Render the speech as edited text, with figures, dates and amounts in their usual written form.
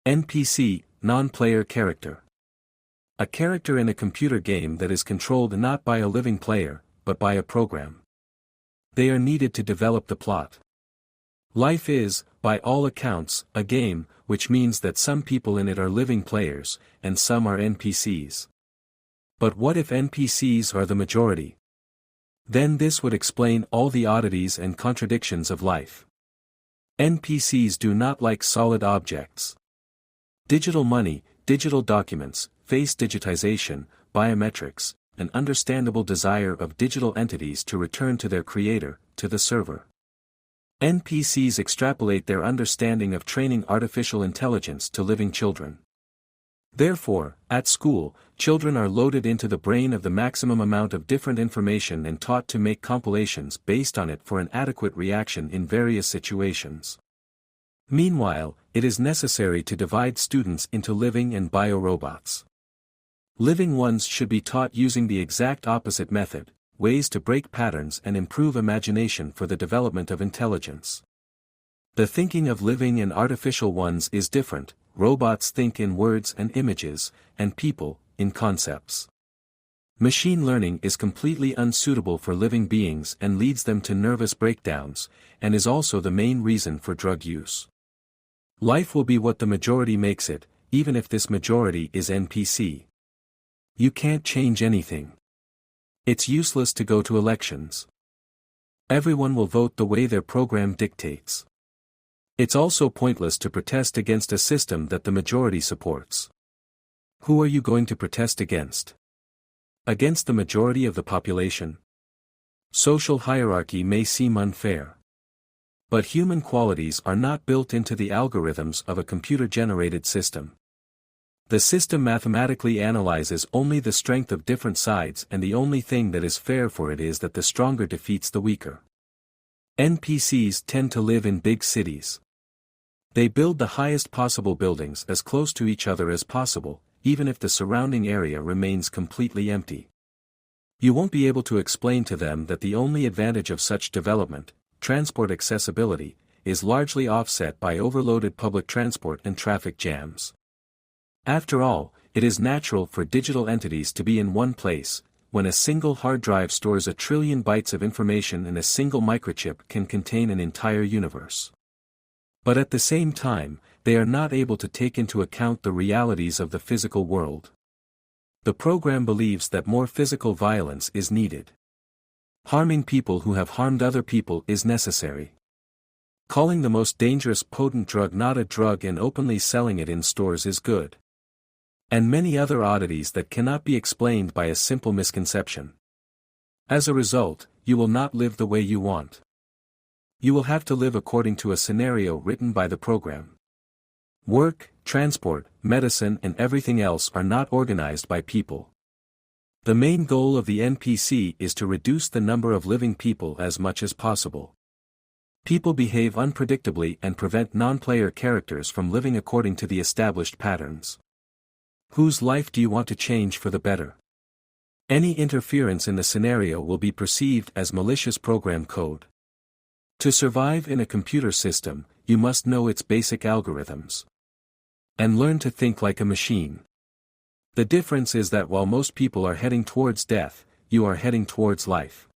NPC, non-player character. A character in a computer game that is controlled not by a living player, but by a program. They are needed to develop the plot. Life is, by all accounts, a game, which means that some people in it are living players, and some are NPCs. But what if NPCs are the majority? Then this would explain all the oddities and contradictions of life. NPCs do not like solid objects. Digital money, digital documents, face digitization, biometrics, an understandable desire of digital entities to return to their creator, to the server. NPCs extrapolate their understanding of training artificial intelligence to living children. Therefore, at school, children are loaded into the brain of the maximum amount of different information and taught to make compilations based on it for an adequate reaction in various situations. Meanwhile, it is necessary to divide students into living and biorobots. Living ones should be taught using the exact opposite method, ways to break patterns and improve imagination for the development of intelligence. The thinking of living and artificial ones is different. Robots think in words and images, and people, in concepts. Machine learning is completely unsuitable for living beings and leads them to nervous breakdowns, and is also the main reason for drug use. Life will be what the majority makes it, even if this majority is NPC. You can't change anything. It's useless to go to elections. Everyone will vote the way their program dictates. It's also pointless to protest against a system that the majority supports. Who are you going to protest against? Against the majority of the population? Social hierarchy may seem unfair. But human qualities are not built into the algorithms of a computer-generated system. The system mathematically analyzes only the strength of different sides, and the only thing that is fair for it is that the stronger defeats the weaker. NPCs tend to live in big cities. They build the highest possible buildings as close to each other as possible, even if the surrounding area remains completely empty. You won't be able to explain to them that the only advantage of such development, transport accessibility, is largely offset by overloaded public transport and traffic jams. After all, it is natural for digital entities to be in one place. When a single hard drive stores 1 trillion bytes of information and a single microchip can contain an entire universe. But at the same time, they are not able to take into account the realities of the physical world. The program believes that more physical violence is needed. Harming people who have harmed other people is necessary. Calling the most dangerous potent drug not a drug and openly selling it in stores is good. And many other oddities that cannot be explained by a simple misconception. As a result, you will not live the way you want. You will have to live according to a scenario written by the program. Work, transport, medicine and everything else are not organized by people. The main goal of the NPC is to reduce the number of living people as much as possible. People behave unpredictably and prevent non-player characters from living according to the established patterns. Whose life do you want to change for the better? Any interference in the scenario will be perceived as malicious program code. To survive in a computer system, you must know its basic algorithms. And learn to think like a machine. The difference is that while most people are heading towards death, you are heading towards life.